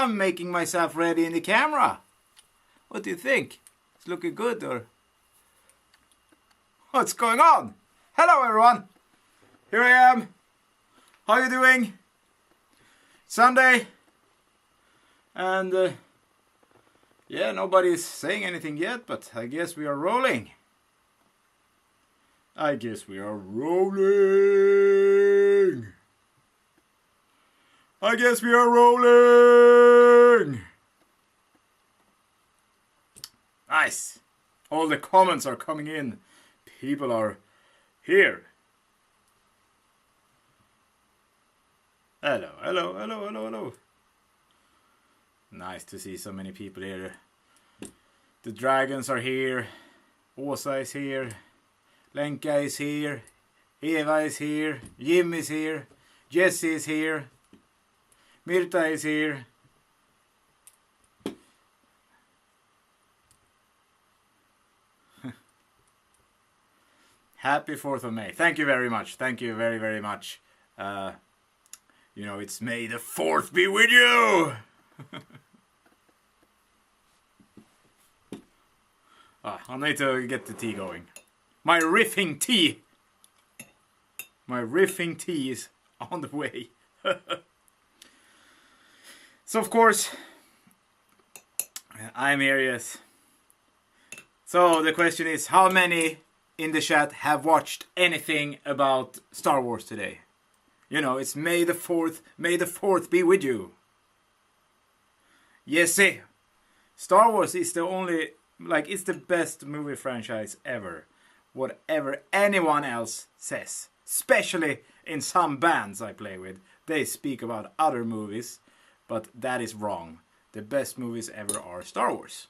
I'm making myself ready in the camera. What do you think? It's looking good, or what's going on? Hello everyone. Here I am. How you doing? Sunday. And yeah, nobody's saying anything yet, but I guess we are rolling. I guess we are rolling. I guess we are rolling. Nice. All the comments are coming in. People are here. Hello, hello, hello, hello, hello. Nice to see so many people here. The dragons are here. Åsa is here. Lenka is here. Eva is here. Jim is here. Jesse is here. Mirta is here. Happy 4th of May. Thank you very much. Thank you very, very much. You know, it's May the 4th be with you! I need to get the tea going. My riffing tea! My riffing tea is on the way. So, of course, I'm here, yes. So, the question is, how many in the chat have watched anything about Star Wars today? You know, it's May the 4th. May the 4th be with you. Yes, Star Wars is the only, like, it's the best movie franchise ever. Whatever anyone else says. Especially in some bands I play with. They speak about other movies, but that is wrong. The best movies ever are Star Wars.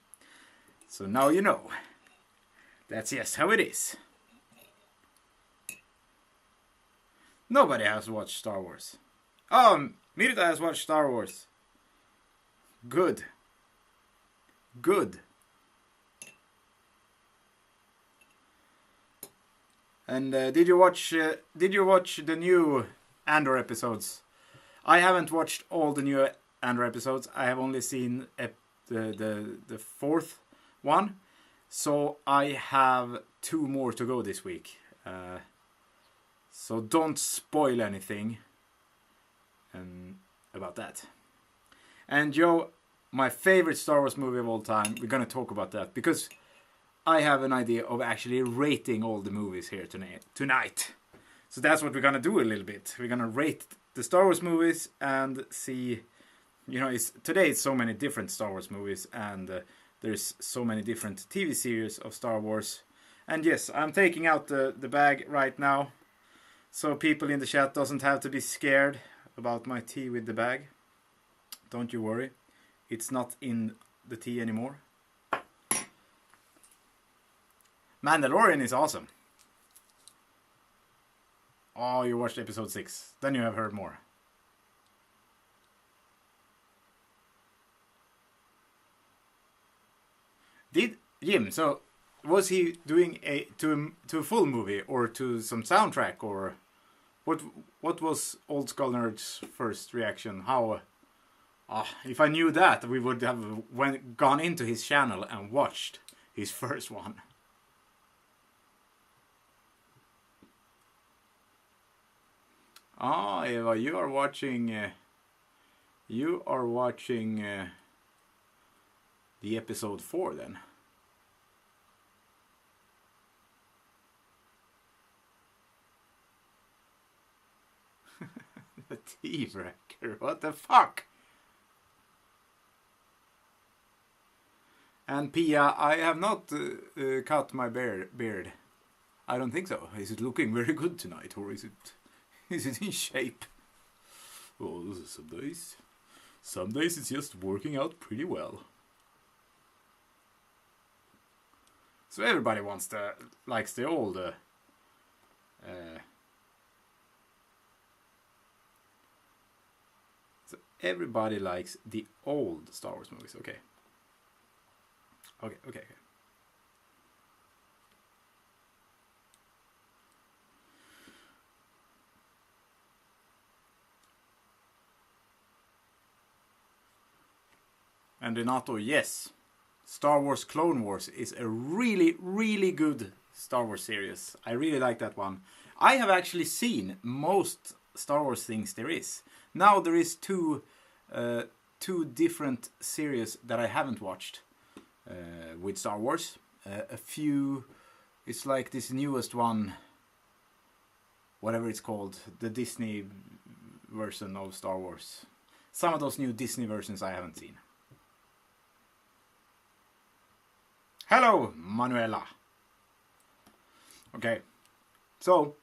So now you know. That's just how it is. Nobody has watched Star Wars. Oh, Mirta has watched Star Wars. Good. Good. And did you watch the new Andor episodes? I haven't watched all the new Andor episodes. I have only seen the fourth one. So I have 2 more to go this week. So don't spoil anything about that. And Joe, my favorite Star Wars movie of all time, we're going to talk about that. Because I have an idea of actually rating all the movies here tonight. So that's what we're going to do a little bit. We're going to rate the Star Wars movies and see... You know, today it's so many different Star Wars movies. And there's so many different TV series of Star Wars. And yes, I'm taking out the bag right now. So people in the chat doesn't have to be scared about my tea with the bag. Don't you worry. It's not in the tea anymore. Mandalorian is awesome. Oh, you watched episode 6. Then you have heard more. Did Jim, so was he doing to a full movie or to some soundtrack, or what was Old Skull Nerd's first reaction? How if I knew that, we would have gone into his channel and watched his first one. Eva, you are watching the episode 4 then. The tea wrecker, what the fuck? And Pia, I have not cut my beard. I don't think so. Is it looking very good tonight, or is it in shape? Oh, some days. Some days it's just working out pretty well. So everybody likes the old. So everybody likes the old Star Wars movies. Okay. Okay. And Renato, yes. Star Wars Clone Wars is a really, really good Star Wars series. I really like that one. I have actually seen most Star Wars things there is. Now there is two different series that I haven't watched with Star Wars. A few, it's like this newest one, whatever it's called, the Disney version of Star Wars. Some of those new Disney versions I haven't seen. Hello, Manuela. Okay, so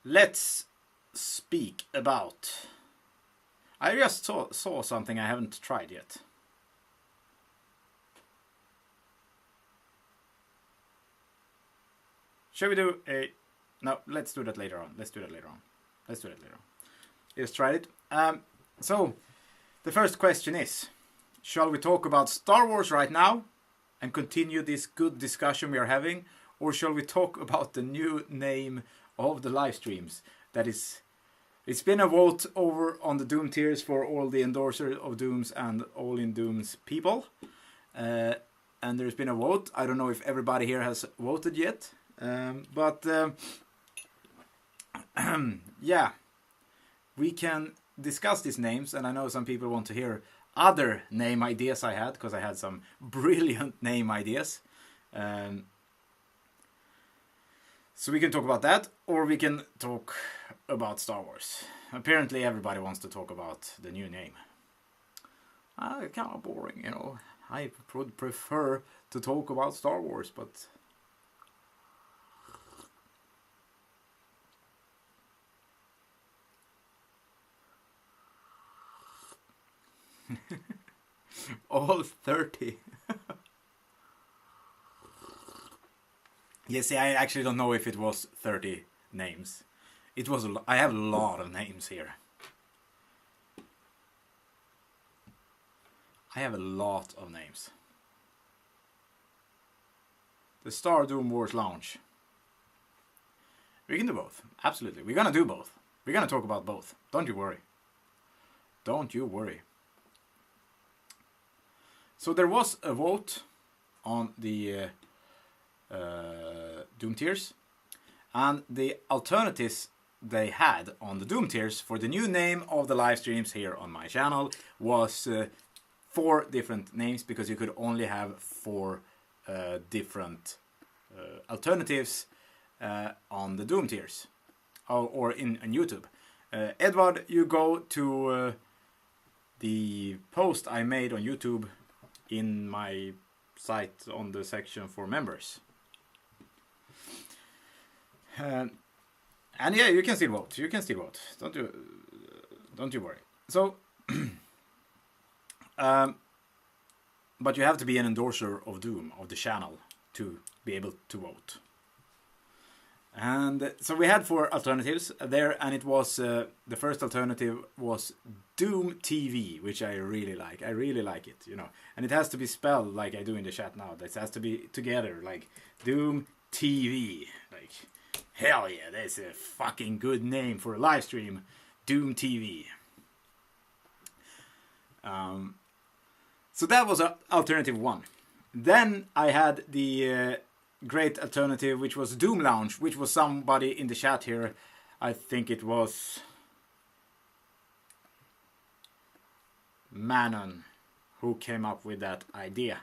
let's speak about. I just saw something I haven't tried yet. Shall we do a? No, let's do that later on. Let's do that later on. Just tried it. So. The first question is, shall we talk about Star Wars right now and continue this good discussion we are having, or shall we talk about the new name of the live streams? That is, it's been a vote over on the Doom tiers for all the endorsers of Dooms and all in Dooms people. And there's been a vote. I don't know if everybody here has voted yet, but yeah, we can discuss these names, and I know some people want to hear other name ideas I had, because I had some brilliant name ideas. So we can talk about that, or we can talk about Star Wars. Apparently everybody wants to talk about the new name. Kind of boring, you know. I would prefer to talk about Star Wars, but all 30. Yes, I actually don't know if it was 30 names. It was I have a lot of names here. I have a lot of names. The Star Doom Wars launch. We can do both. Absolutely. We're gonna do both. We're gonna talk about both. Don't you worry. Don't you worry. So there was a vote on the Doom tiers, and the alternatives they had on the Doom tiers for the new name of the live streams here on my channel was 4 different names, because you could only have 4 different alternatives on the Doom tiers or in YouTube. Edward, you go to the post I made on YouTube in my site on the section for members. And yeah, you can still vote. You can still vote. Don't you worry. So, but you have to be an endorser of Doom, of the channel, to be able to vote. And so we had 4 alternatives there, and it was the first alternative was Doom TV, which I really like. I really like it, you know. And it has to be spelled like I do in the chat now. That has to be together, like Doom TV. Like, hell yeah, that's a fucking good name for a live stream. Doom TV. So that was alternative 1. Then I had the great alternative, which was Doom Lounge, which was somebody in the chat here. I think it was Manon who came up with that idea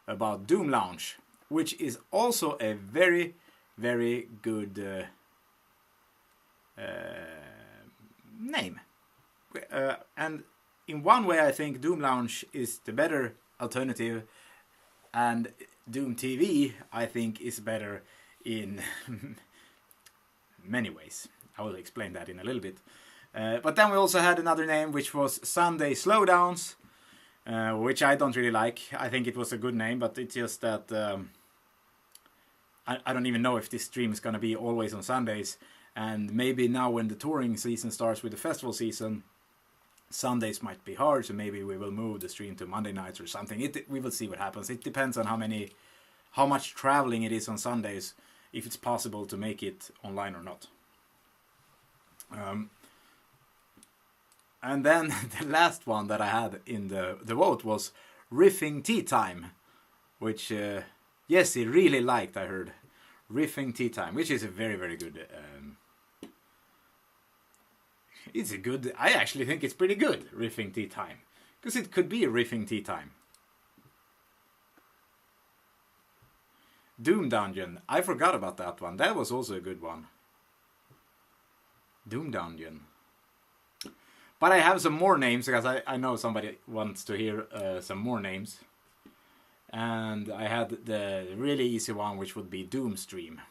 about Doom Lounge, which is also a very, very good name. And in one way I think Doom Lounge is the better alternative, and Doom TV, I think, is better in many ways. I will explain that in a little bit. But then we also had another name, which was Sunday Slowdowns, which I don't really like. I think it was a good name, but it's just that I don't even know if this stream is going to be always on Sundays. And maybe now when the touring season starts with the festival season, Sundays might be hard, so maybe we will move the stream to Monday nights or something. We will see what happens. It depends on how much traveling it is on Sundays, if it's possible to make it online or not. And then the last one that I had in the vote was Riffing Tea Time, which Jesse really liked, I heard. Riffing Tea Time, which is a very, very good... it's a good... I actually think it's pretty good, Riffing Tea Time. Because it could be a Riffing Tea Time. Doom Dungeon. I forgot about that one. That was also a good one. Doom Dungeon. But I have some more names, because I know somebody wants to hear some more names. And I had the really easy one, which would be Doom Stream.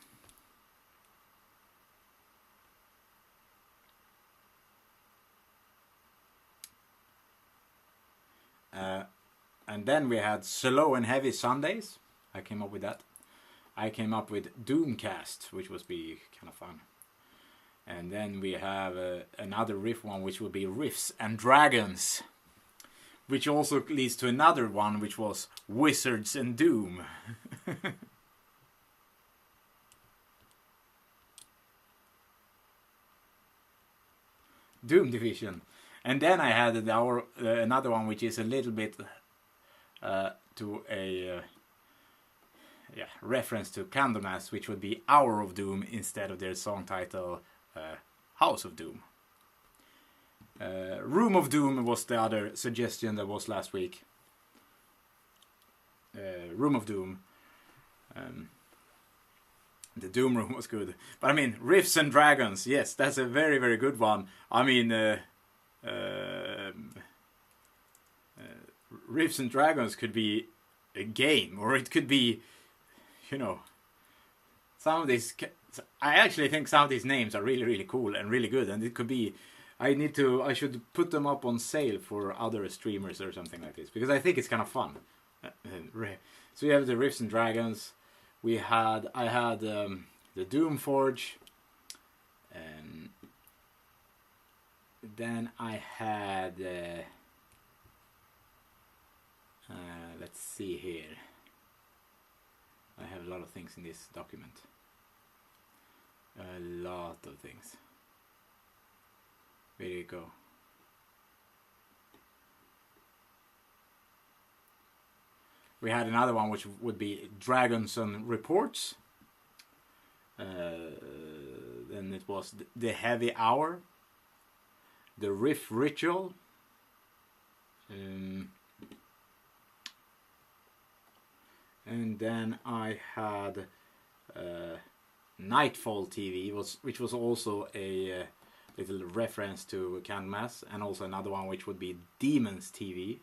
And then we had Slow and Heavy Sundays. I came up with that. I came up with Doomcast, which would be kind of fun. And then we have another riff one, which would be Riffs and Dragons. Which also leads to another one, which was Wizards and Doom. Doom Division. And then I had another one, which is a little bit to a reference to Candlemas, which would be Hour of Doom instead of their song title House of Doom. Room of Doom was the other suggestion that was last week. Room of Doom. The Doom Room was good. But I mean, Riffs and Dragons, yes, that's a very, very good one. I mean, Riffs and Dragons could be a game, or it could be, you know, some of these... I actually think some of these names are really, really cool and really good, and it could be... I should put them up on sale for other streamers or something like this, because I think it's kind of fun. So we have the Riffs and Dragons. I had the Doomforge. Then I had... let's see here. I have a lot of things in this document. A lot of things. Where do you go? We had another one which would be Davidsson Reports. Then it was The Heavy Hour. The Riff Ritual. And then I had Nightfall TV, which was also a little reference to Candlemas, and also another one which would be Demons TV.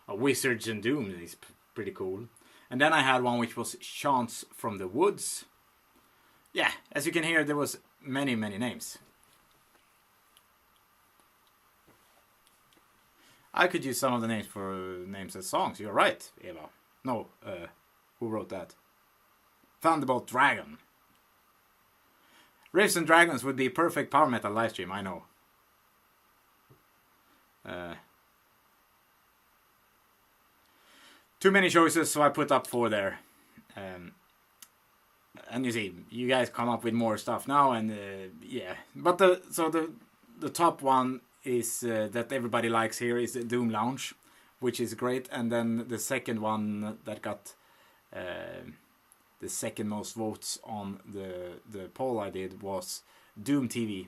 Wizards and Doom is pretty cool. And then I had one which was Chants from the Woods. Yeah, as you can hear, there was many, many names. I could use some of the names for names as songs. You're right, Eva. No, who wrote that? Thunderbolt Dragon. Riffs and Dragons would be perfect power metal livestream, I know. Too many choices, so I put up 4 there. And you see, you guys come up with more stuff now, and yeah. But the top one is that everybody likes here is the Doom Lounge, which is great. And then the second one that got the second most votes on the poll I did was Doom TV.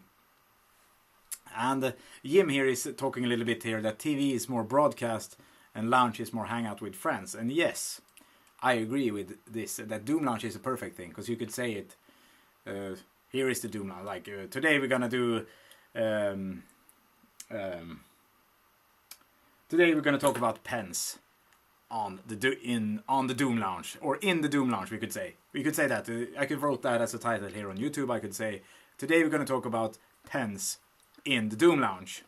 And Jim here is talking a little bit here that TV is more broadcast and Lounge is more hangout with friends. And yes, I agree with this, that Doom Lounge is a perfect thing, because you could say it, here is the Doom Lounge, like today we're gonna do today we're gonna talk about pens on the Doom Lounge, or in the Doom Lounge, we could say that. I could wrote that as a title here on YouTube. I could say today we're gonna talk about pens in the Doom Lounge,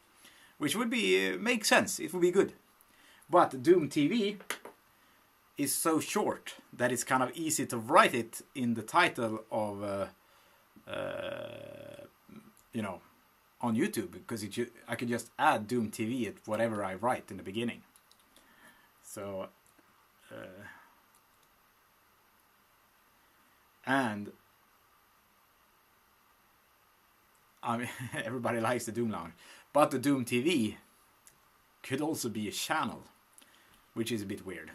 which would be make sense. It would be good. But Doom TV is so short that it's kind of easy to write it in the title of you know, on YouTube, because I could just add Doom TV at whatever I write in the beginning. So and I mean, everybody likes the Doom Lounge. But the Doom TV could also be a channel, which is a bit weird.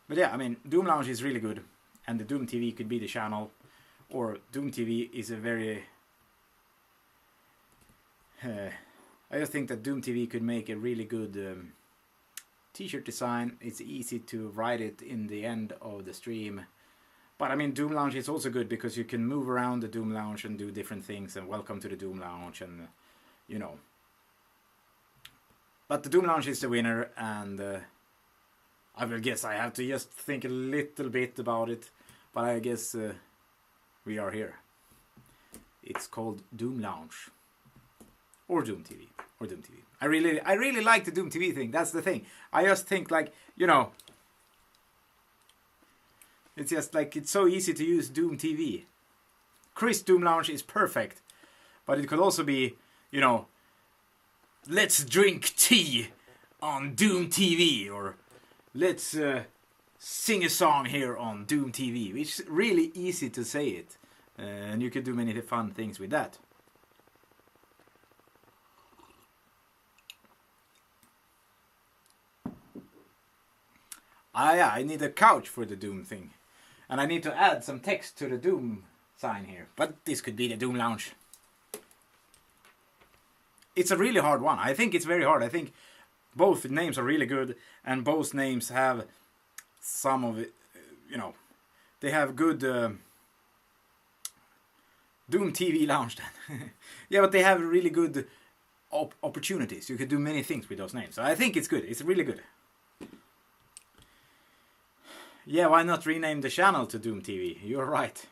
But yeah, I mean, Doom Lounge is really good, and the Doom TV could be the channel, or Doom TV is a very... I just think that Doom TV could make a really good t-shirt design. It's easy to write it in the end of the stream. But I mean, Doom Lounge is also good because you can move around the Doom Lounge and do different things, and welcome to the Doom Lounge, and you know. But the Doom Lounge is the winner, and I will guess I have to just think a little bit about it, but I guess we are here. It's called Doom Lounge, or Doom TV, or Doom TV. I really like the Doom TV thing. That's the thing. I just think, like, you know, it's just like it's so easy to use Doom TV. Chris Doom Lounge is perfect, but it could also be, you know, let's drink tea on Doom TV, or let's sing a song here on Doom TV. It's really easy to say it. And you could do many fun things with that. Yeah, I need a couch for the Doom thing. And I need to add some text to the Doom sign here. But this could be the Doom Lounge. It's a really hard one. I think it's very hard. I think both names are really good, and both names have some of it, you know, they have good Doom TV Lounge then. Yeah, but they have really good opportunities. You could do many things with those names. So I think it's good. It's really good. Yeah, why not rename the channel to Doom TV? You're right.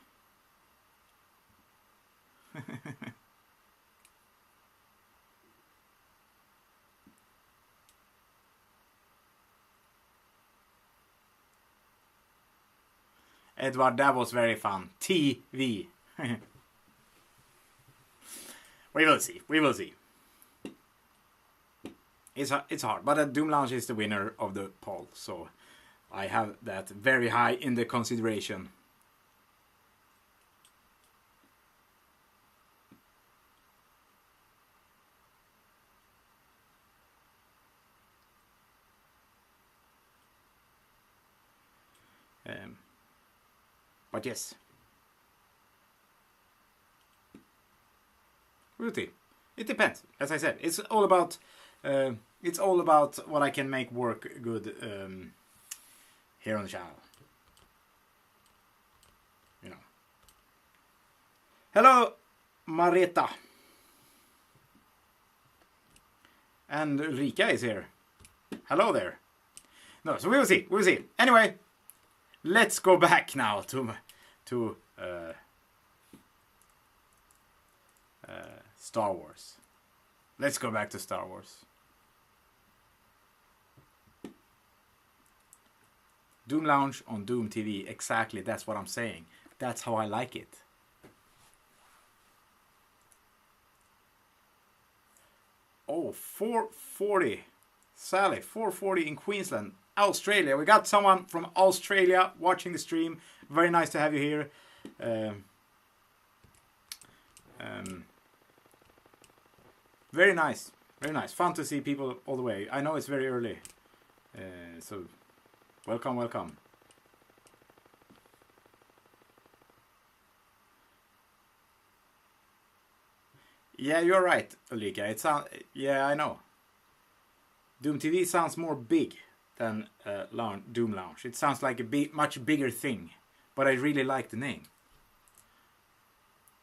Edward, that was very fun. TV. We will see. We will see. It's hard, but Doom Lounge is the winner of the poll, so I have that very high in the consideration. But yes, really, it depends. As I said, it's all about what I can make work good here on the channel. You know. Hello, Marita, and Ulrika is here. Hello there. No, so we will see. We will see. Anyway. Let's go back now to Star Wars. Let's go back to Star Wars. Doom Lounge on Doom TV. Exactly, that's what I'm saying. That's how I like it. Oh, 4:40. Sally, 4:40 in Queensland. Australia. We got someone from Australia watching the stream. Very nice to have you here. Very nice. Very nice. Fun to see people all the way. I know it's very early. So, welcome, welcome. Yeah, you're right, Ulrika. Yeah, I know. Doom TV sounds more big than Doom Lounge. It sounds like a much bigger thing, but I really like the name.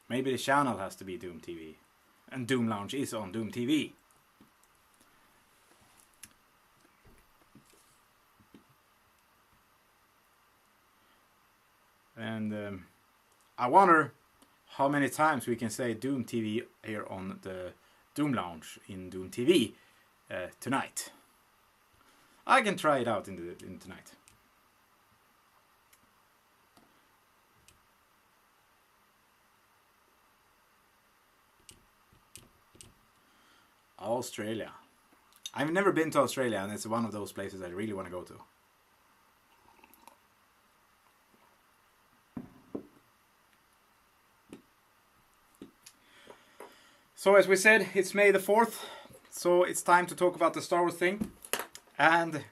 Maybe the channel has to be Doom TV, and Doom Lounge is on Doom TV. And I wonder how many times we can say Doom TV here on the Doom Lounge in Doom TV tonight. I can try it out in tonight. Australia. I've never been to Australia, and it's one of those places I really want to go to. So as we said, it's May the 4th, so it's time to talk about the Star Wars thing. And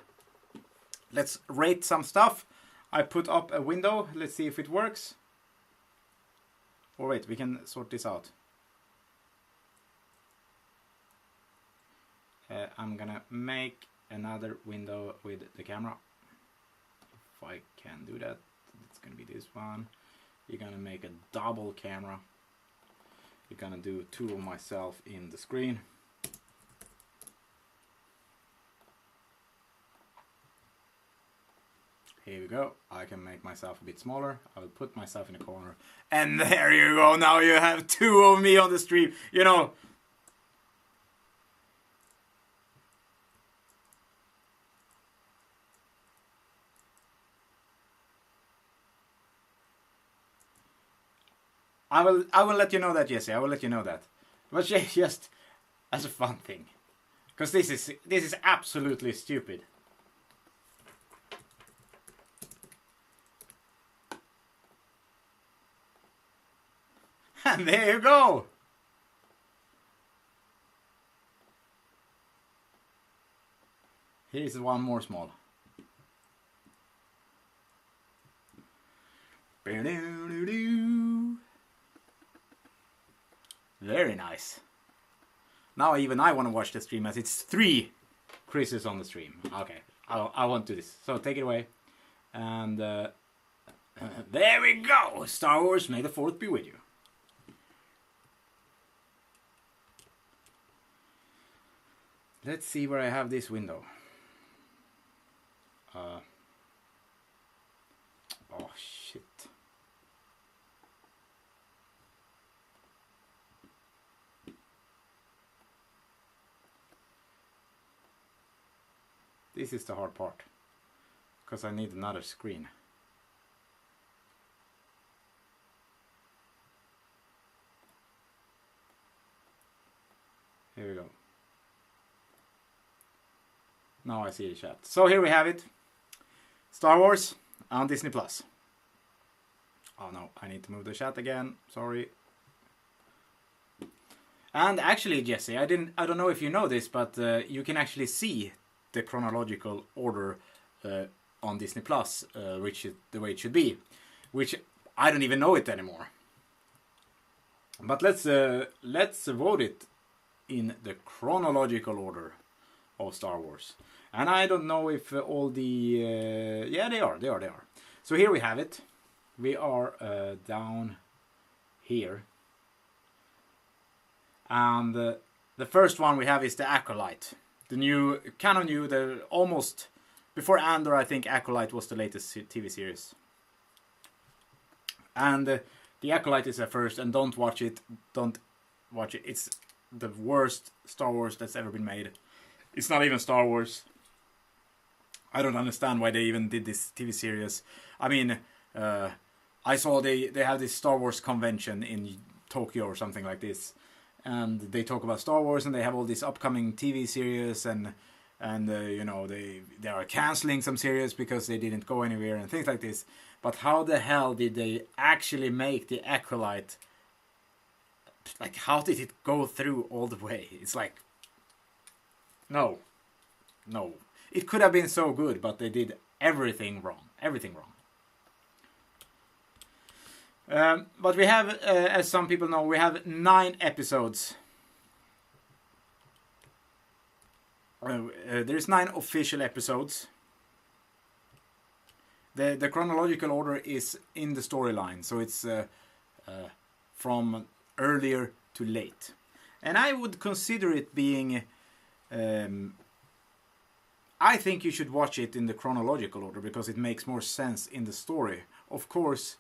let's rate some stuff. I put up a window, let's see if it works. Or wait, we can sort this out. I'm gonna make another window with the camera. If I can do that, it's gonna be this one. You're gonna make a double camera. You're gonna do two of myself in the screen. Here we go. I can make myself a bit smaller. I will put myself in a corner. And there you go. Now you have two of me on the stream. You know. I will let you know that, Jesse. I will let you know that. But just as a fun thing. Because this is absolutely stupid. And there you go. Here's one more small. Very nice. Now even I want to watch the stream as it's 3 Chris's on the stream. Okay, I won't do this. So take it away. And there we go. Star Wars, May the 4th be with you. Let's see where I have this window. Oh shit. This is the hard part. Because I need another screen. Here we go. Now I see the chat. So here we have it. Star Wars on Disney Plus. Oh no, I need to move the chat again. Sorry. And actually, Jesse, I don't know if you know this, but you can actually see the chronological order on Disney Plus, which is the way it should be. Which I don't even know it anymore. But let's vote it in the chronological order of Star Wars. And I don't know if all the... yeah, they are. So here we have it. We are down here. And the first one we have is the Acolyte. The new, kind of new, the almost... Before Andor, I think Acolyte was the latest TV series. And the Acolyte is the first, and don't watch it. Don't watch it. It's the worst Star Wars that's ever been made. It's not even Star Wars. I don't understand why they even did this TV series. I mean, I saw they have this Star Wars convention in Tokyo or something like this. And they talk about Star Wars, and they have all these upcoming TV series, and you know, they are canceling some series because they didn't go anywhere and things like this. But how the hell did they actually make the Acolyte? Like, how did it go through all the way? It's like, no. It could have been so good, but they did everything wrong. But we have, as some people know, we have 9 episodes. There's 9 official episodes. The chronological order is in the storyline, so it's from earlier to late. And I would consider it being... I think you should watch it in the chronological order because it makes more sense in the story. Of course,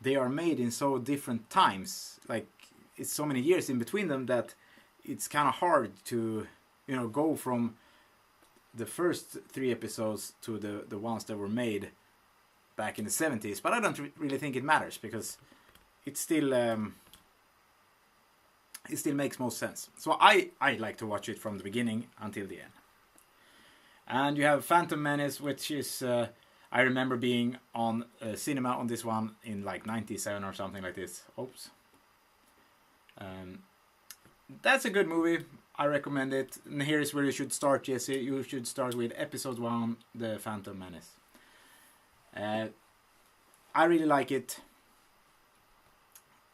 they are made in so different times. Like, it's so many years in between them that it's kind of hard to, you know, go from the first 3 episodes to the ones that were made back in the 70s. But I don't really think it matters because it's still it still makes most sense. So I like to watch it from the beginning until the end. And you have Phantom Menace, which is I remember being on cinema on this one in like 97 or something like this. Oops. That's a good movie. I recommend it. And here is where you should start, Jesse. You should start with episode 1, The Phantom Menace. I really like it.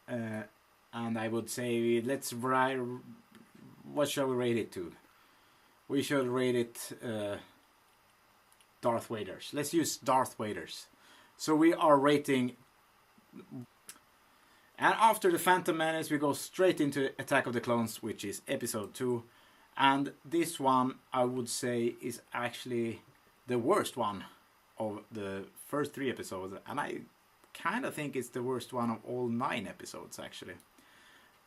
And I would say, what shall we rate it to? We should rate it Darth Vader's. Let's use Darth Vader's. So we are rating... And after the Phantom Menace, we go straight into Attack of the Clones, which is episode 2. And this one, I would say, is actually the worst one of the first 3 episodes. And I kind of think it's the worst one of all 9 episodes, actually.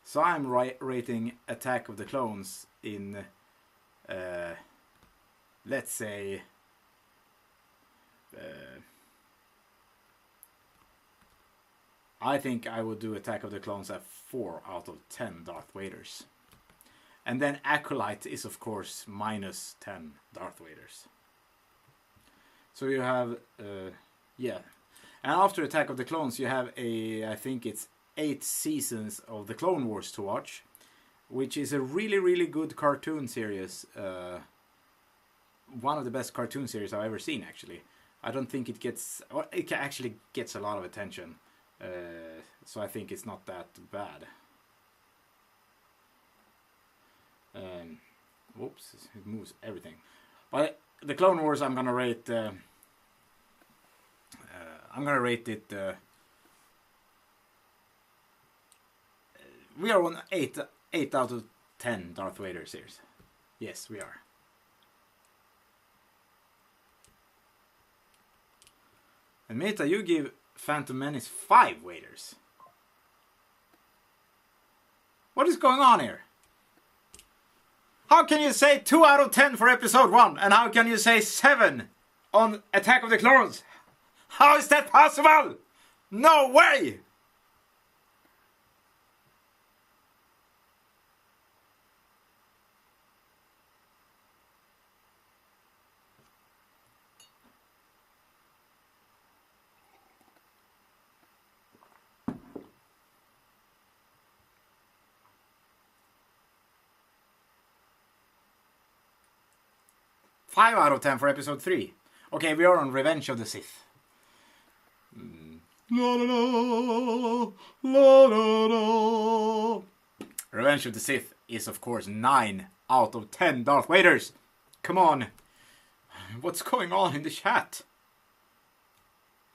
So I'm rating Attack of the Clones in, let's say... I think I would do Attack of the Clones at 4 out of 10 Darth Vaders. And then Acolyte is of course minus 10 Darth Vaders. So you have, yeah. And after Attack of the Clones you have I think it's 8 seasons of the Clone Wars to watch. Which is a really, really good cartoon series. One of the best cartoon series I've ever seen, actually. I don't think it gets... Well, it actually gets a lot of attention. So I think it's not that bad. Whoops, it moves everything. But the Clone Wars, I'm gonna rate... I'm gonna rate it... we are on 8 out of 10 Darth Vader series. Yes, we are. And Meta, you give Phantom Menace 5 Vaders. What is going on here? How can you say 2 out of 10 for episode 1? And how can you say 7 on Attack of the Clones? How is that possible? No way! Five out of 10 for episode 3. Okay, we are on Revenge of the Sith. La, la, la, la, la, la. Revenge of the Sith is of course 9 out of 10 Darth Vaders. Come on. What's going on in the chat?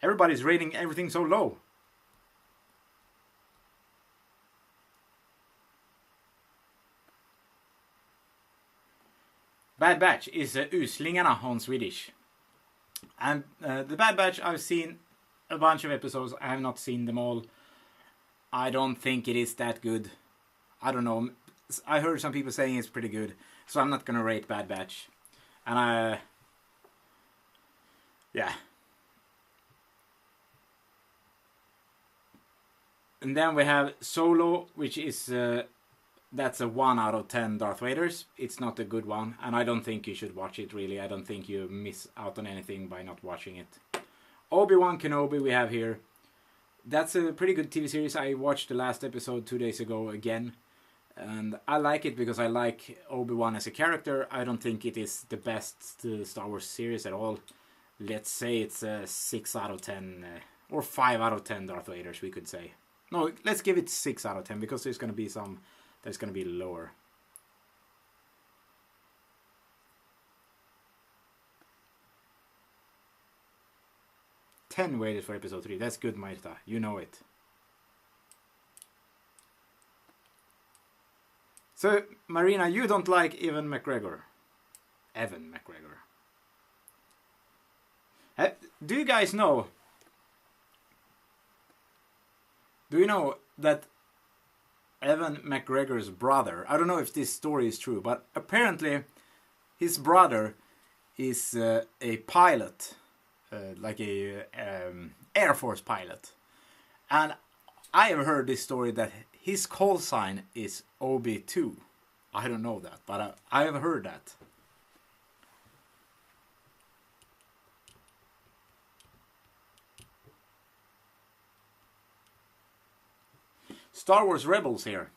Everybody's rating everything so low. Bad Batch is Uslingarna on Swedish. And the Bad Batch, I've seen a bunch of episodes. I have not seen them all. I don't think it is that good. I don't know. I heard some people saying it's pretty good. So I'm not going to rate Bad Batch. And yeah. And then we have Solo, which is... that's a 1 out of 10 Darth Vaders. It's not a good one. And I don't think you should watch it, really. I don't think you miss out on anything by not watching it. Obi-Wan Kenobi we have here. That's a pretty good TV series. I watched the last episode 2 days ago again. And I like it because I like Obi-Wan as a character. I don't think it is the best Star Wars series at all. Let's say it's a 6 out of 10. Or 5 out of 10 Darth Vaders, we could say. No, let's give it 6 out of 10. Because there's going to be some... that's going to be lower. $10 waited for episode 3. That's good, Maita. You know it. So, Marina, you don't like Evan McGregor. Evan McGregor. Do you guys know? Do you know that Evan McGregor's brother, I don't know if this story is true, but apparently his brother is a pilot, like a Air Force pilot. And I have heard this story that his call sign is OB2. I don't know that, but I have heard that. Star Wars Rebels here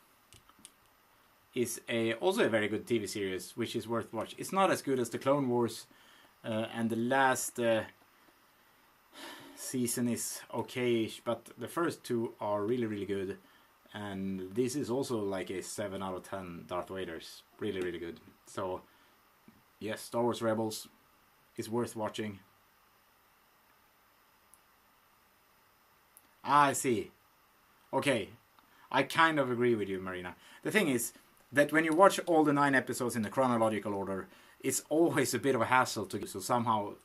is also a very good TV series, which is worth watching. It's not as good as the Clone Wars, and the last season is okay-ish, but the first two are really, really good. And this is also like a 7 out of 10 Darth Vaders. Really, really good. So, yes, Star Wars Rebels is worth watching. I see. Okay, I kind of agree with you, Marina. The thing is that when you watch all the 9 episodes in the chronological order, it's always a bit of a hassle to do. So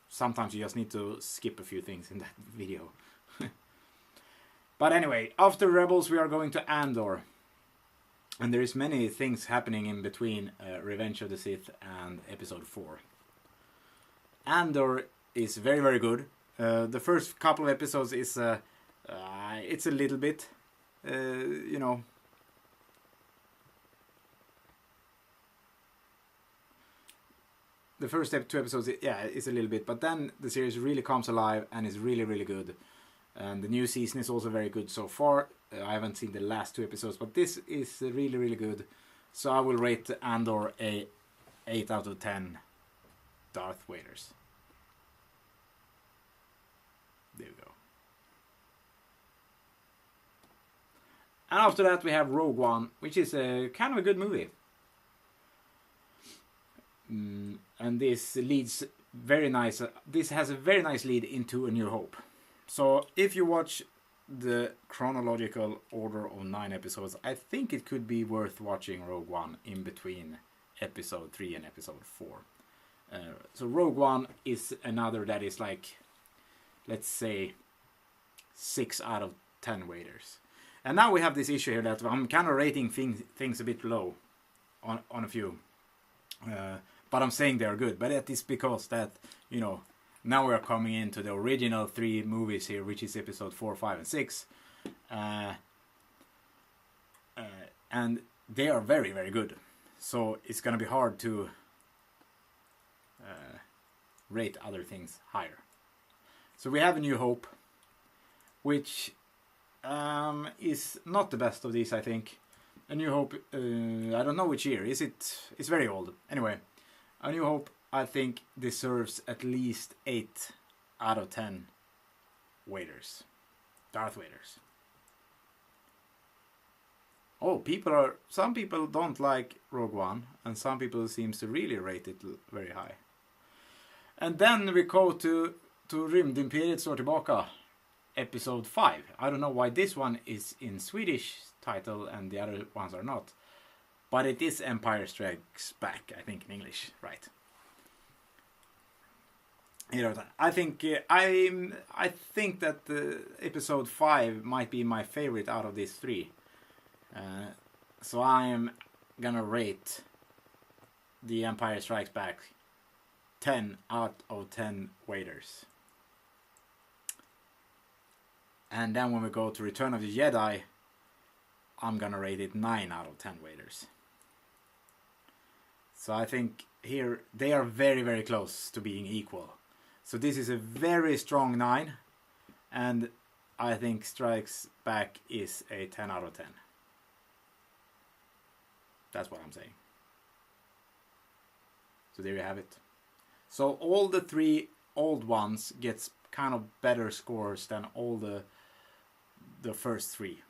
sometimes you just need to skip a few things in that video. But anyway, after Rebels we are going to Andor. And there is many things happening in between Revenge of the Sith and Episode 4. Andor is very, very good. The first couple of episodes is it's a little bit, you know. The first 2 episodes, yeah, is a little bit, but then the series really comes alive and is really, really good. And the new season is also very good so far. I haven't seen the last 2 episodes, but this is really, really good. So I will rate Andor a 8 out of 10 Darth Vaders. There we go. And after that we have Rogue One, which is a kind of a good movie. And this leads very nice. This has a very nice lead into A New Hope. So if you watch the chronological order of 9 episodes, I think it could be worth watching Rogue One in between episode 3 and episode 4. So Rogue One is another that is like, let's say, 6 out of 10 Vaders. And now we have this issue here that I'm kind of rating things a bit low on a few. But I'm saying they're good. But that is because that, you know, now we are coming into the original 3 movies here, which is episode 4, 5, and 6. And they are very, very good. So it's going to be hard to rate other things higher. So we have A New Hope, which is not the best of these, I think. A New Hope, I don't know which year. It's very old. Anyway, A New Hope, I think, deserves at least 8 out of 10 Vaders. Darth Vaders. Oh, some people don't like Rogue One, and some people seems to really rate it very high. And then we go to Rymdimperiet står tillbaka, episode 5. I don't know why this one is in Swedish title and the other ones are not. But it is Empire Strikes Back, I think, in English, right? You know, I think that episode 5 might be my favorite out of these 3. So I am gonna rate The Empire Strikes Back 10 out of 10 Vaders. And then when we go to Return of the Jedi, I'm gonna rate it 9 out of 10 Vaders. So I think here they are very, very close to being equal. So this is a very strong 9, and I think Strikes Back is a 10 out of 10. That's what I'm saying. So there you have it. So all the 3 old ones gets kind of better scores than all the first 3.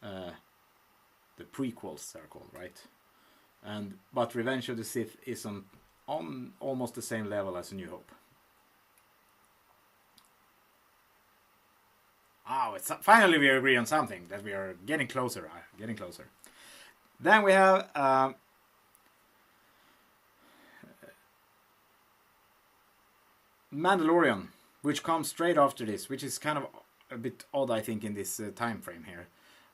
The prequels are called, right? But Revenge of the Sith is on almost the same level as A New Hope. Oh, finally we agree on something, that we are getting closer. Then we have Mandalorian, which comes straight after this, which is kind of a bit odd, I think, in this time frame here.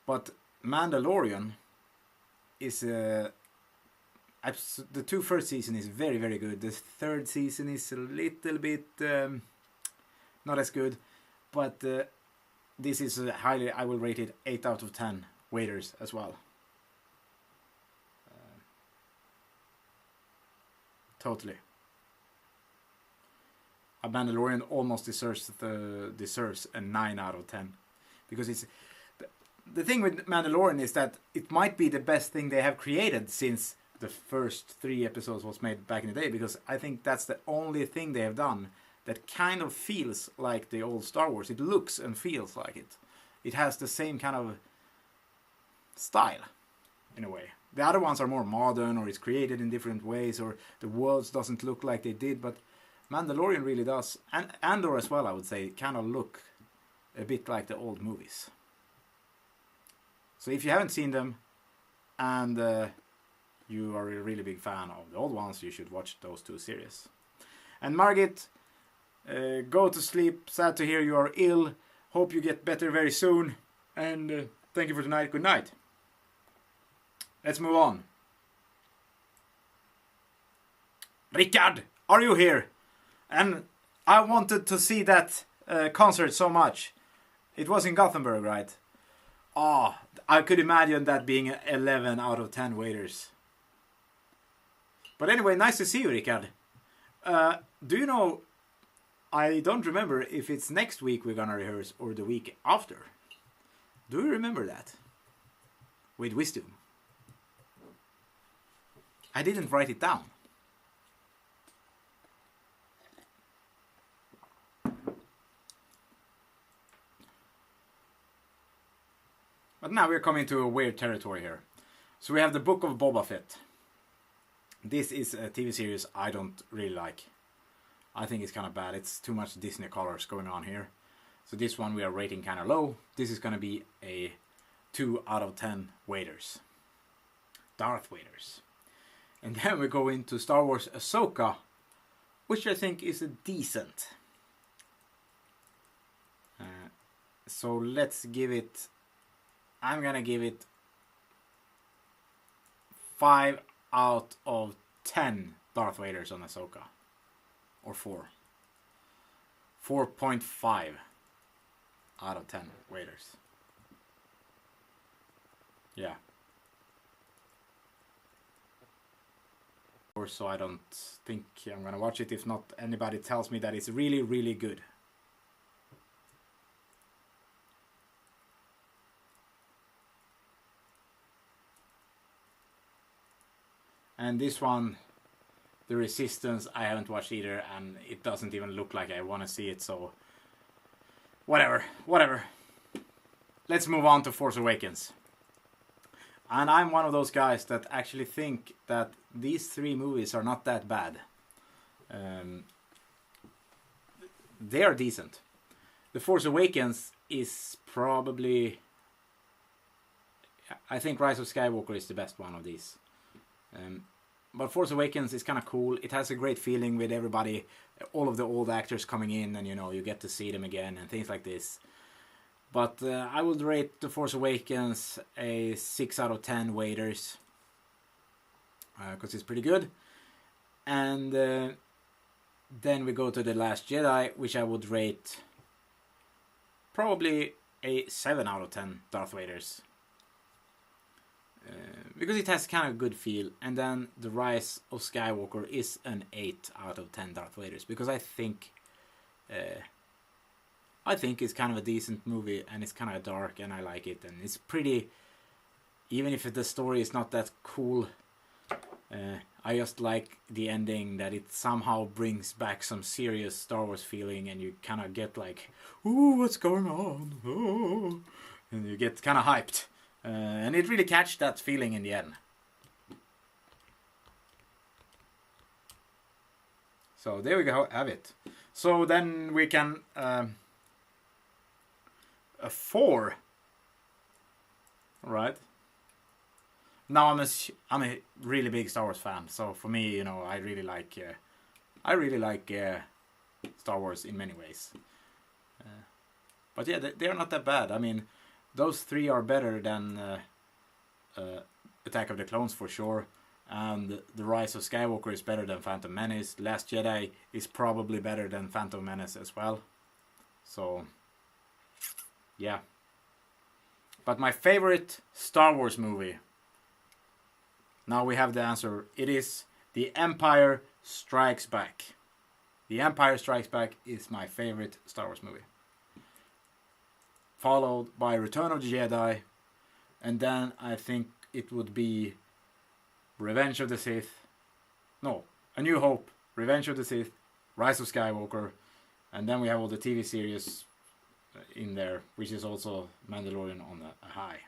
But Mandalorian is the 2 first season is very, very good. The 3rd season is a little bit not as good, but this is I will rate it 8 out of 10 waiters as well. Totally. A Mandalorian almost deserves a 9 out of 10, because it's the thing with Mandalorian is that it might be the best thing they have created since the first 3 episodes was made back in the day, because I think that's the only thing they have done that kind of feels like the old Star Wars. It looks and feels like it. It has the same kind of style in a way. The other ones are more modern, or it's created in different ways, or the worlds doesn't look like they did, but Mandalorian really does, and Andor as well, I would say, kind of look a bit like the old movies. So if you haven't seen them and you are a really big fan of the old ones, you should watch those 2 series. And Margit, go to sleep. Sad to hear you are ill. Hope you get better very soon. And thank you for tonight. Good night. Let's move on. Rickard, are you here? And I wanted to see that concert so much. It was in Gothenburg, right? Oh, I could imagine that being 11 out of 10 waiters. But anyway, nice to see you, Rickard. Do you know, I don't remember if it's next week we're gonna rehearse or the week after. Do you remember that? With wisdom. I didn't write it down. But now we're coming to a weird territory here. So we have the Book of Boba Fett. This is a TV series I don't really like. I think it's kind of bad. It's too much Disney colors going on here. So this one we are rating kind of low. This is going to be a 2 out of 10 waiters. Darth Waiters. And then we go into Star Wars Ahsoka, which I think is a decent. So let's give it... I'm gonna give it 5 out of 10 Darth Vaders on Ahsoka. Or 4. 4.5 out of 10 waiters. Yeah. Or so I don't think I'm gonna watch it if not anybody tells me that it's really, really good. And this one, The Resistance, I haven't watched either, and it doesn't even look like I want to see it, so... Whatever. Let's move on to Force Awakens. And I'm one of those guys that actually think that these 3 movies are not that bad. They are decent. The Force Awakens is probably... I think Rise of Skywalker is the best one of these. But Force Awakens is kind of cool. It has a great feeling with everybody, all of the old actors coming in, and you get to see them again and things like this. But I would rate The Force Awakens a 6 out of 10 waiters, because it's pretty good. And then we go to The Last Jedi, which I would rate probably a 7 out of 10 Darth Vaders. Because it has kind of a good feel. And then The Rise of Skywalker is an 8 out of 10 Darth Vaders, because I think it's kind of a decent movie, and it's kind of dark, and I like it, and it's pretty, even if the story is not that cool, I just like the ending, that it somehow brings back some serious Star Wars feeling, and you kind of get like, ooh, what's going on? Oh. And you get kind of hyped. And it really catch that feeling in the end. So there we go, have it. So then we can a 4. Right. Now I'm a really big Star Wars fan. So for me, I really like Star Wars in many ways. But yeah, they're not that bad. I mean, those 3 are better than Attack of the Clones for sure. And The Rise of Skywalker is better than Phantom Menace. Last Jedi is probably better than Phantom Menace as well. So, yeah. But my favorite Star Wars movie. Now we have the answer. It is The Empire Strikes Back. The Empire Strikes Back is my favorite Star Wars movie. Followed by Return of the Jedi. And then I think it would be Revenge of the Sith. No, A New Hope, Revenge of the Sith, Rise of Skywalker. And then we have all the TV series in there, which is also Mandalorian on a high.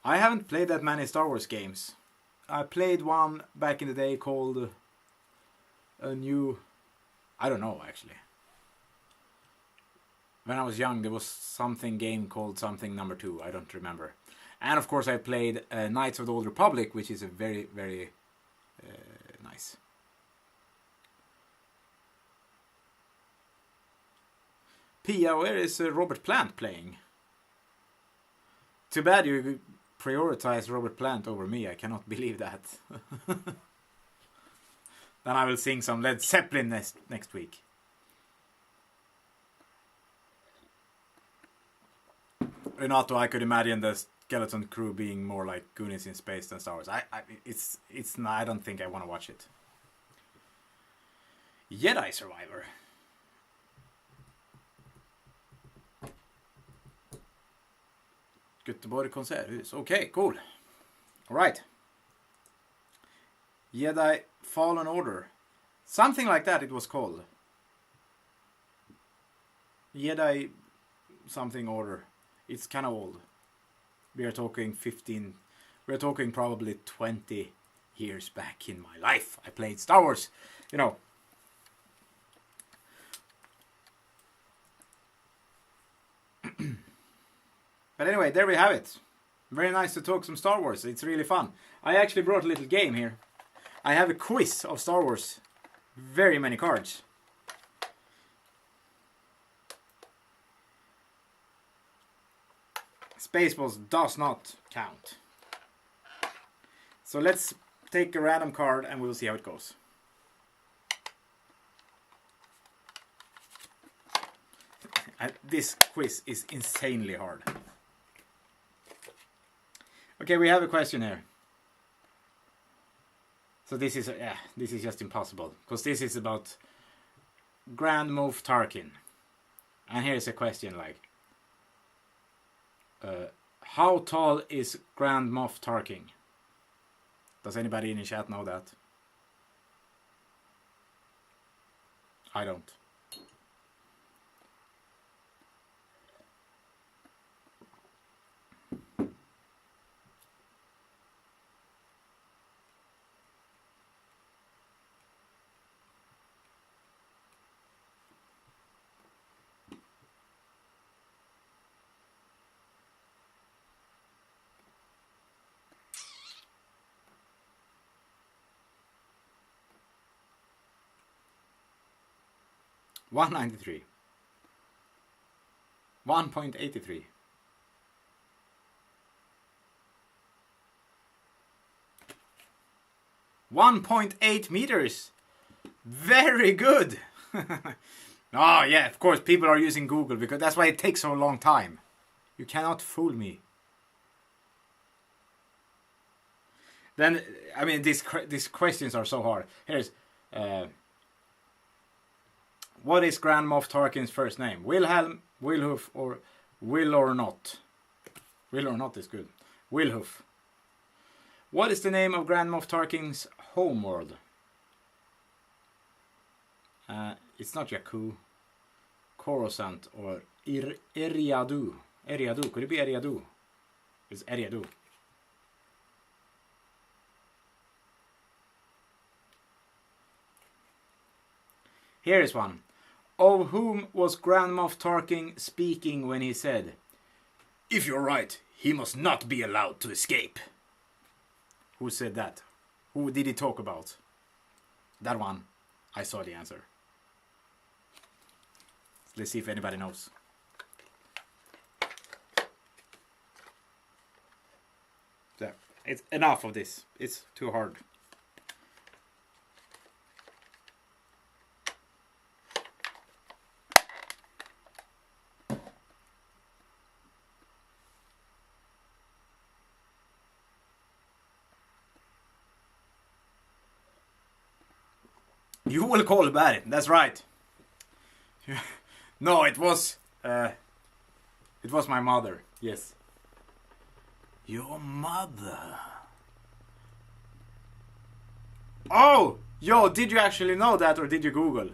I haven't played that many Star Wars games. I played one back in the day called I don't know actually. When I was young there was something game called something number 2, I don't remember. And of course I played Knights of the Old Republic, which is a very, very nice. Pia, where is Robert Plant playing? Too bad you prioritize Robert Plant over me. I cannot believe that. Then I will sing some Led Zeppelin next week. Renato, I could imagine the Skeleton Crew being more like Goonies in space than Star Wars. I don't think I want to watch it. Jedi Survivor. Göteborg Konserthus. Okay, cool. Alright. Jedi Fallen Order. Something like that it was called. Jedi something order. It's kind of old. We are talking probably 20 years back in my life. I played Star Wars, you know. But anyway, there we have it. Very nice to talk some Star Wars. It's really fun. I actually brought a little game here. I have a quiz of Star Wars. Very many cards. Spaceballs does not count. So let's take a random card and we'll see how it goes. This quiz is insanely hard. Okay, we have a question here. So this is just impossible, because this is about Grand Moff Tarkin. And here's a question like, how tall is Grand Moff Tarkin? Does anybody in the chat know that? I don't. $1.93. 1.83. $1.8 meters. Very good. Oh yeah, of course people are using Google because that's why it takes so long time. You cannot fool me. Then I mean these questions are so hard. Here's what is Grand Moff Tarkin's first name? Wilhelm, Wilhuf, or Will or Not? Will or Not is good. Wilhuf. What is the name of Grand Moff Tarkin's homeworld? It's not Jakku, Coruscant, or Eriadu. Eriadu, could it be Eriadu? It's Eriadu. Here is one. Of whom was Grand Moff Tarkin speaking when he said, "If you're right, he must not be allowed to escape"? Who said that? Who did he talk about? That one. I saw the answer. Let's see if anybody knows. So, it's enough of this. It's too hard. You will call Barry. That's right. No, it was my mother. Yes. Your mother. Oh, yo, did you actually know that, or did you Google?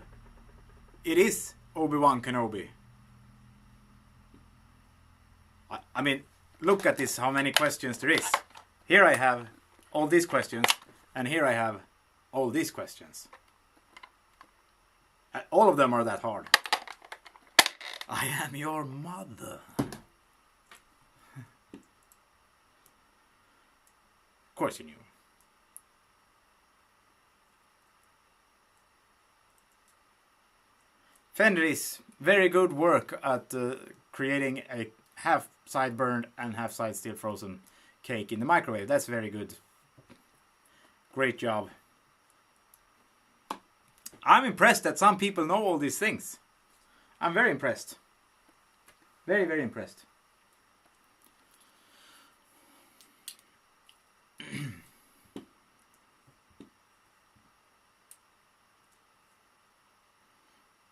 It is Obi-Wan Kenobi. I mean, look at this, how many questions there is. Here I have all these questions, and here I have all these questions. All of them are that hard. I am your mother. Of course you knew. Fenris, very good work at creating a half side burned and half side still frozen cake in the microwave. That's very good. Great job. I'm impressed that some people know all these things. I'm very impressed. Very, very impressed.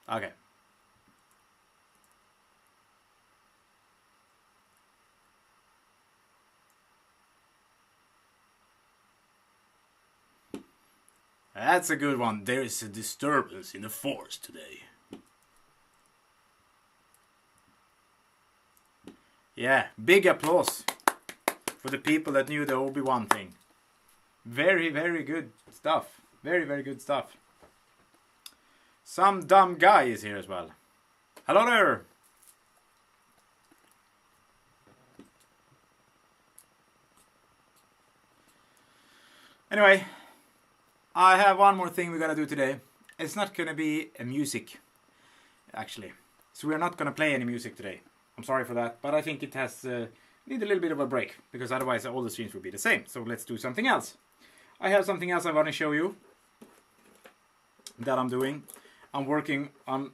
Okay. That's a good one. There is a disturbance in the force today. Yeah, big applause for the people that knew the Obi-Wan thing. Very, very good stuff. Very, very good stuff. Some dumb guy is here as well. Hello there. Anyway, I have one more thing we're gonna do today. It's not gonna be a music, actually. So we're not gonna play any music today. I'm sorry for that, but I think it has need a little bit of a break, because otherwise all the streams will be the same. So let's do something else. I have something else I want to show you that I'm doing. I'm working on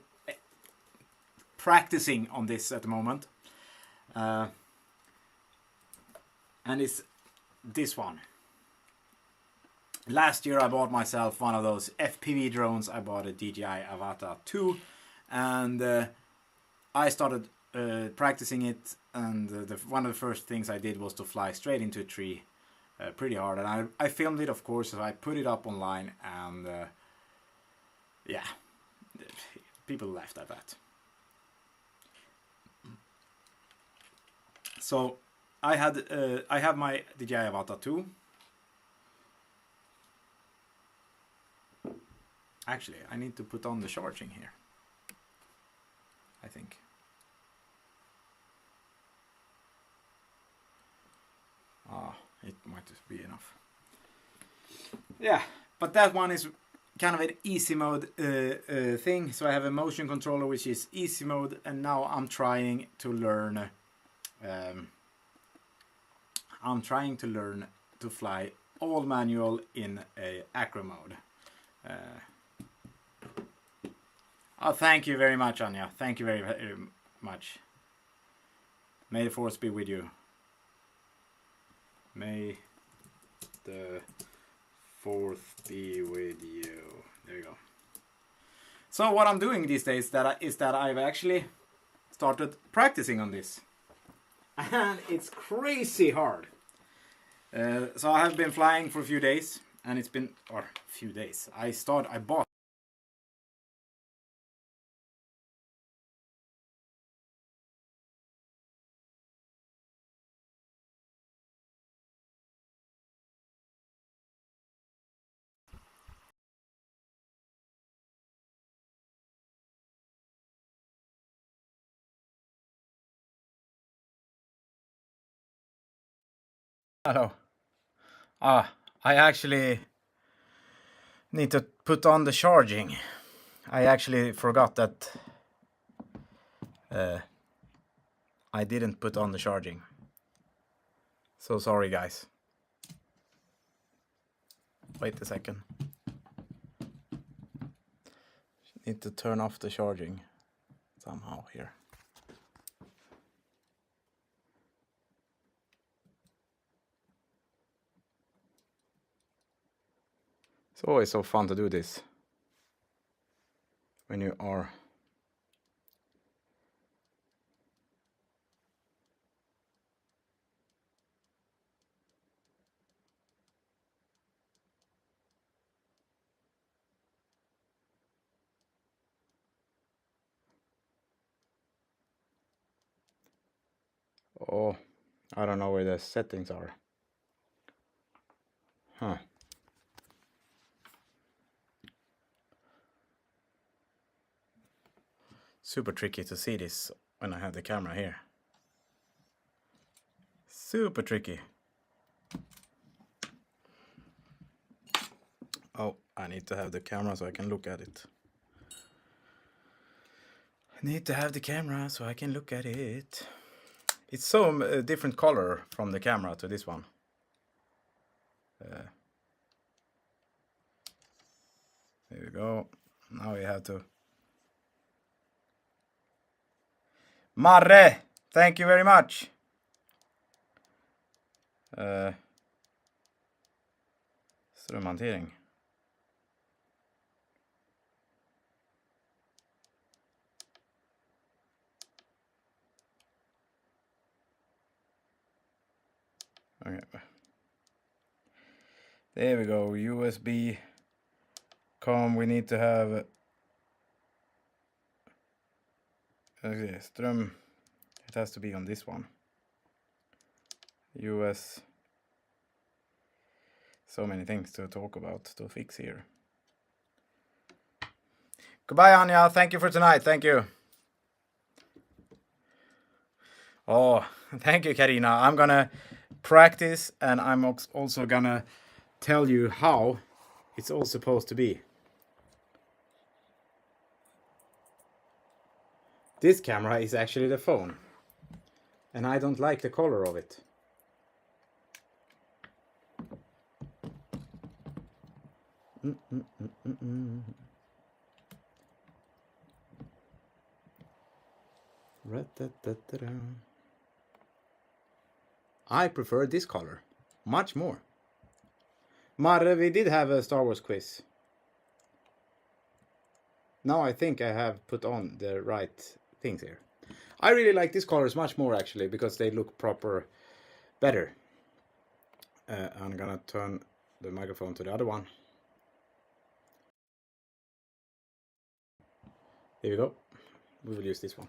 practicing on this at the moment. And it's this one. Last year I bought myself one of those FPV drones. I bought a DJI Avata 2, and I started practicing it, and one of the first things I did was to fly straight into a tree pretty hard, and I filmed it, of course, so I put it up online, and yeah, people laughed at that. So I have my DJI Avata 2. Actually, I need to put on the charging here, I think. It might just be enough. Yeah, but that one is kind of an easy mode thing. So I have a motion controller which is easy mode, and now I'm trying to learn. To fly all manual in a acro mode. Oh, thank you very much, Anya. Thank you very, very much. May the force be with you. May the fourth be with you. There you go. So what I'm doing these days is that I've actually started practicing on this, and it's crazy hard. So I have been flying for a few days, and it's been few days. I bought. Hello. I actually need to put on the charging. I actually forgot that I didn't put on the charging. So sorry, guys. Wait a second. Need to turn off the charging somehow here. It's always so fun to do this. when you are oh, I don't know where the settings are. Huh. Super tricky to see this when I have the camera here. Super tricky. Oh, I need to have the camera so I can look at it. I need to have the camera so I can look at it. It's so different color from the camera to this one. There we go. Now we have to... Marre! Thank you very much! Strömhantering. Okay. There we go. USB COM. We need to have ström. It has to be on this one. US. So many things to talk about, to fix here. Goodbye, Anya. Thank you for tonight. Thank you. Oh, thank you, Karina. I'm gonna practice, and I'm also gonna tell you how it's all supposed to be. This camera is actually the phone, and I don't like the color of it. I prefer this color much more. Marre, we did have a Star Wars quiz. Now I think I have put on the right things here. I really like these colors much more actually, because they look better. I'm gonna turn the microphone to the other one. There we go. We will use this one.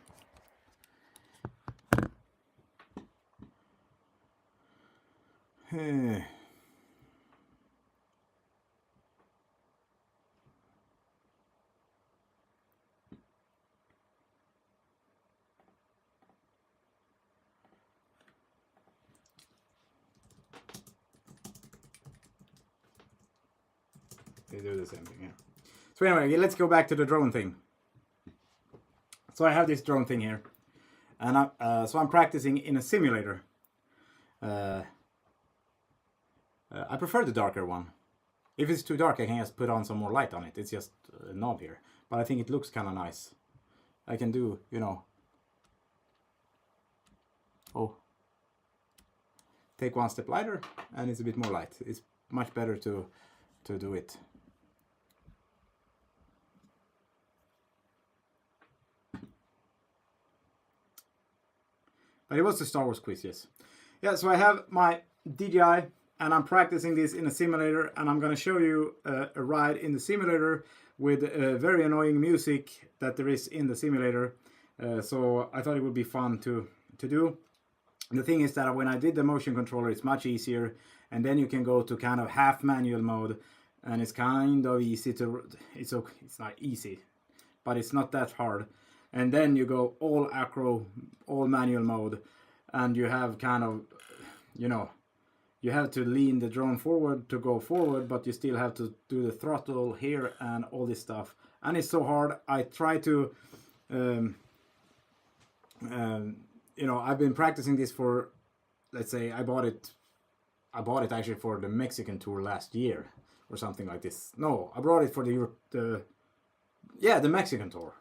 They do the same thing here. So anyway, let's go back to the drone thing. So I have this drone thing here, and so I'm practicing in a simulator. I prefer the darker one. If it's too dark, I can just put on some more light on it. It's just a knob here, but I think it looks kind of nice. I can do, take one step lighter, and it's a bit more light. It's much better to do it. But it was the Star Wars quiz, yes. Yeah, so I have my DJI, and I'm practicing this in a simulator, and I'm going to show you a ride in the simulator with very annoying music that there is in the simulator. So I thought it would be fun to do. The thing is that when I did the motion controller, it's much easier, and then you can go to kind of half manual mode, and it's kind of easy to... It's not easy, but it's not that hard. And then you go all acro, all manual mode, and you have kind of, you have to lean the drone forward to go forward, but you still have to do the throttle here and all this stuff. And it's so hard. I try to, I've been practicing this for, let's say, I bought it actually for the Mexican tour last year or something like this. No, I brought it for the Mexican tour.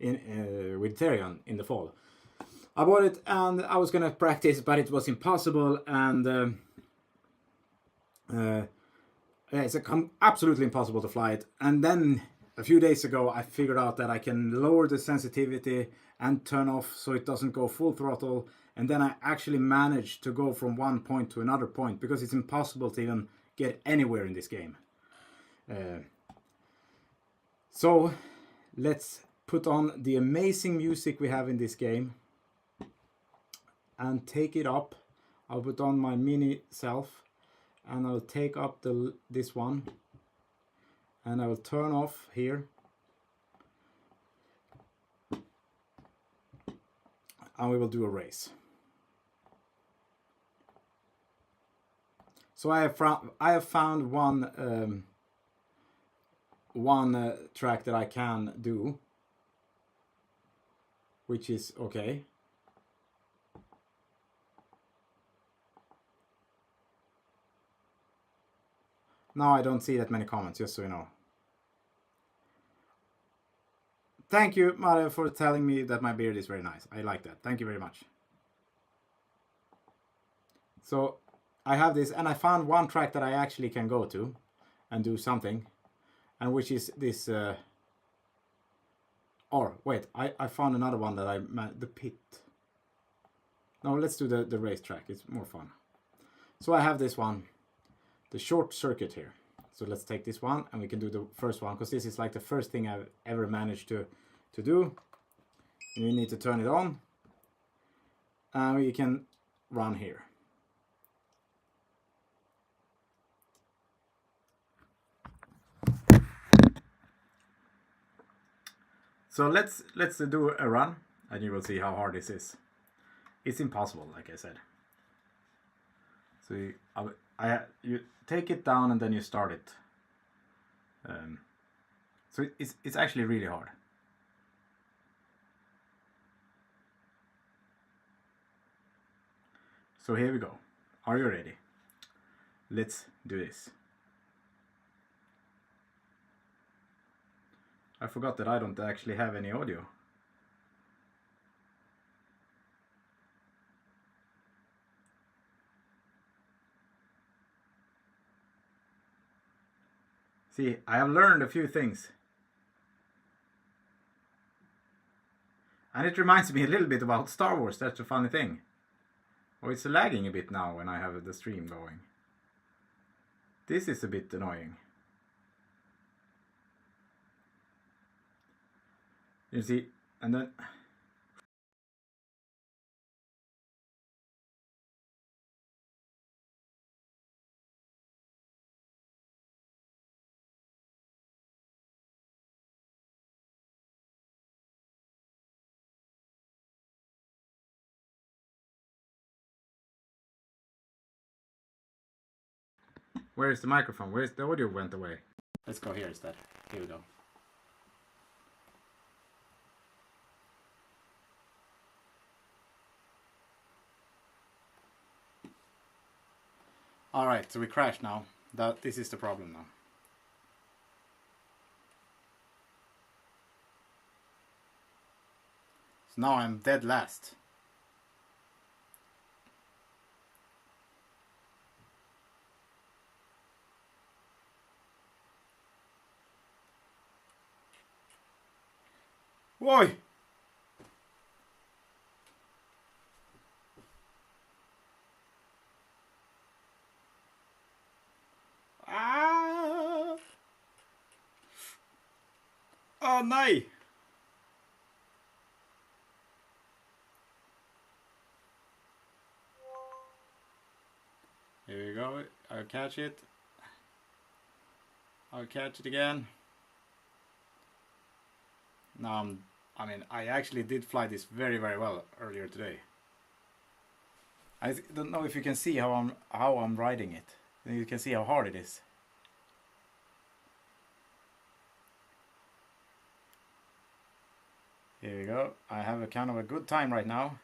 With Therion in the fall. I bought it and I was gonna practice, but it was impossible, and it's absolutely impossible to fly it. And then a few days ago I figured out that I can lower the sensitivity and turn off so it doesn't go full throttle, and then I actually managed to go from one point to another point, because it's impossible to even get anywhere in this game. So let's put on the amazing music we have in this game and take it up. I'll put on my mini self and I'll take up this one, and I will turn off here, and we will do a race. So I have found one track that I can do, which is okay. Now I don't see that many comments, just so you know. Thank you, Mare, for telling me that my beard is very nice. I like that. Thank you very much. So I have this, and I found one track that I actually can go to and do something, and which is this. Or wait, I found another one that the pit. No, let's do the race track. It's more fun. So I have this one, the short circuit here. So let's take this one, and we can do the first one, because this is like the first thing I've ever managed to do. And you need to turn it on, and we can run here. So let's do a run, and you will see how hard this is. It's impossible, like I said. So you take it down and then you start it. So it's actually really hard. So here we go. Are you ready? Let's do this. I forgot that I don't actually have any audio. See, I have learned a few things. And it reminds me a little bit about Star Wars, that's the funny thing. Oh, it's lagging a bit now when I have the stream going. This is a bit annoying. You see, and then... Where is the microphone? Where's the audio went away? Let's go here instead. Here we go. Alright, so we crashed now. This is the problem now. So now I'm dead last. Why? Ah! Oh, nej! Here we go. I'll catch it. I'll catch it again. Now I mean, I actually did fly this very, very well earlier today. I don't know if you can see how I'm riding it. You can see how hard it is. Here we go. I have a kind of a good time right now.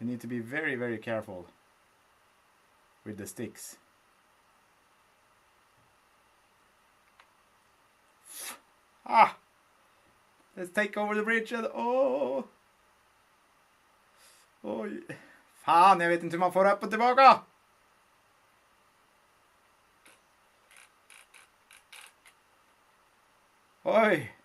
You need to be very, very careful with the sticks. Ah! Let's take over the bridge and Oj. Fan, jag vet inte hur man får upp och tillbaka. Oj.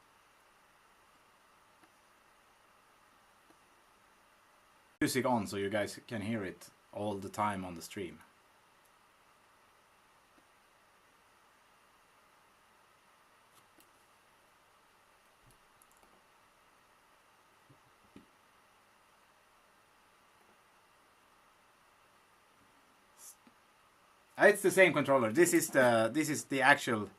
Music on so you guys can hear it all the time on the stream. It's the same controller. This is the actual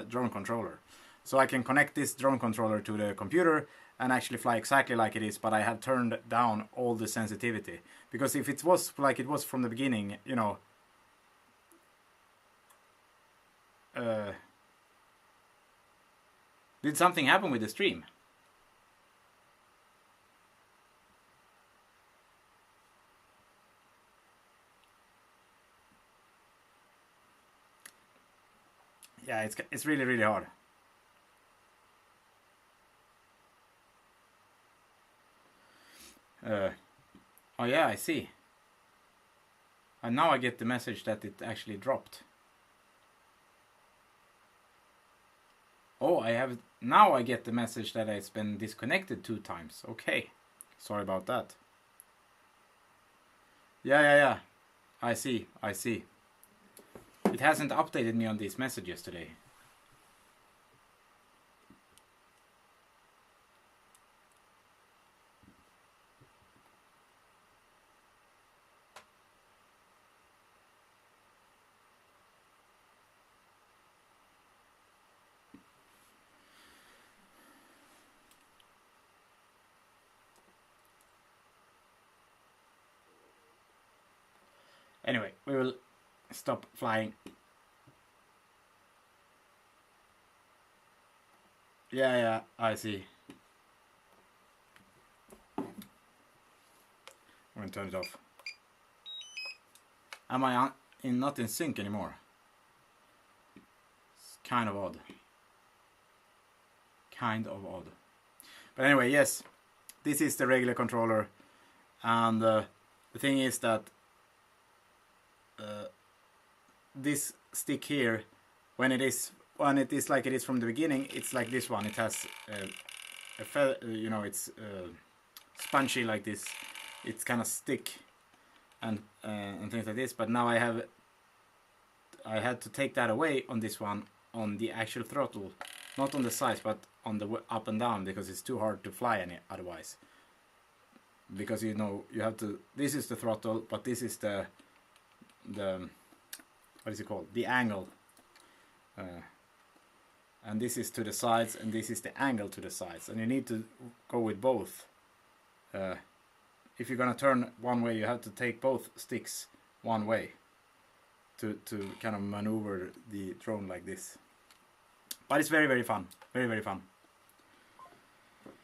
drone controller. So I can connect this drone controller to the computer and actually fly exactly like it is, but I have turned down all the sensitivity. Because if it was like it was from the beginning, you know... did something happen with the stream? Yeah, it's really, really hard. Oh yeah, I see. And now I get the message that it actually dropped. Oh, now I get the message that it's been disconnected 2 times. Okay, sorry about that. Yeah. I see. It hasn't updated me on these messages today. Anyway, we will stop flying. Yeah, I see. I'm gonna turn it off. Am I not in sync anymore? It's kind of odd. But anyway, yes, this is the regular controller, and the thing is that this stick here, when it is like it is from the beginning, it's like this one. It has a feather, you know, it's spongy like this. It's kind of stick and things like this. But now I had to take that away on this one, on the actual throttle, not on the sides, but on the up and down, because it's too hard to fly any otherwise. Because you know you have to. This is the throttle, but this is the what is it called? The angle. And this is to the sides, and this is the angle to the sides, and you need to go with both. If you're gonna turn one way, you have to take both sticks one way to kind of maneuver the drone like this. But it's very, very fun. Very, very fun.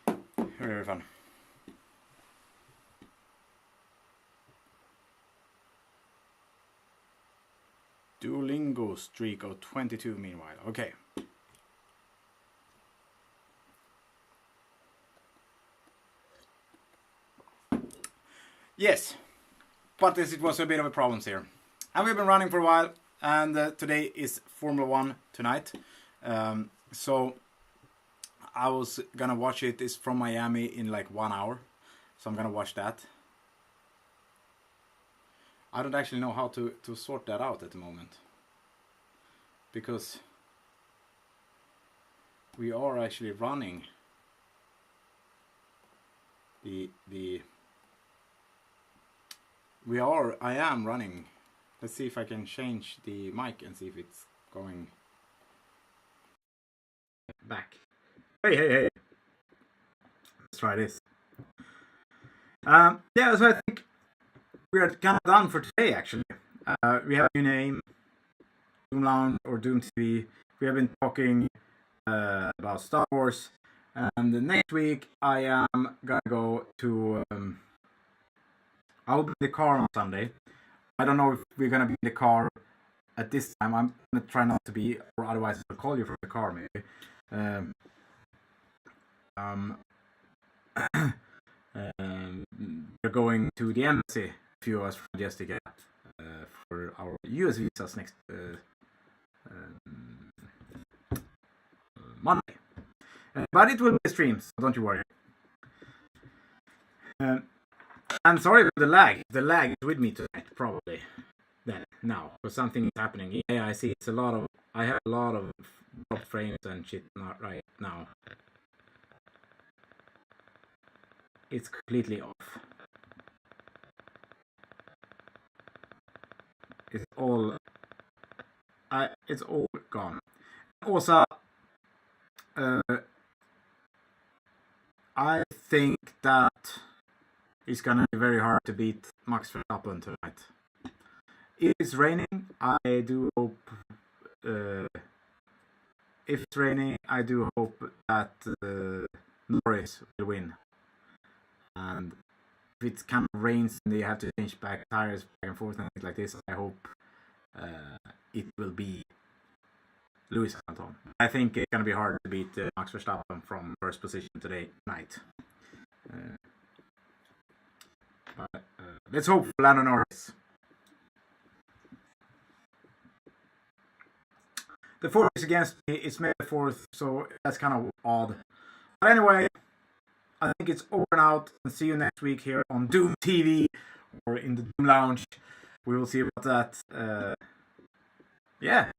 Very, very fun. Duolingo streak of 22 meanwhile. Okay. Yes, but it was a bit of a problem here. And we've been running for a while, and today is Formula 1 tonight. So I was gonna watch it. It's from Miami in like 1 hour. So I'm gonna watch that. I don't actually know how to sort that out at the moment. Because we are actually running I am running. Let's see if I can change the mic and see if it's going back. Hey. Let's try this. Yeah, so I think we are kind of done for today, actually. We have a new name, Doom Lounge or Doom TV. We have been talking about Star Wars. And the next week, I am gonna go to... I'll be in the car on Sunday. I don't know if we're gonna be in the car at this time. I'm gonna try not to be, or otherwise I'll call you from the car maybe. We're going to the embassy, a few of us from Jessica, for our US visas next Monday. But it will be a stream, so don't you worry. I'm sorry for the lag. The lag is with me tonight, probably. Then now, because something is happening. Yeah, I see. It's a lot of. I have a lot of drop frames and shit not right now. It's completely off. It's all. It's all gone. Also, I think that it's gonna be very hard to beat Max Verstappen tonight. If it's raining, I do hope. If it's raining, I do hope that Norris will win. And if it kind of rains and they have to change back tires back and forth and things like this, I hope it will be Lewis Hamilton. I think it's gonna be hard to beat Max Verstappen from first position today night. But let's hope for Lando Norris. The 4th is against me. It's May the 4th, so that's kind of odd. But anyway, I think it's over and out. And see you next week here on Doom TV or in the Doom Lounge. We will see about that. Yeah.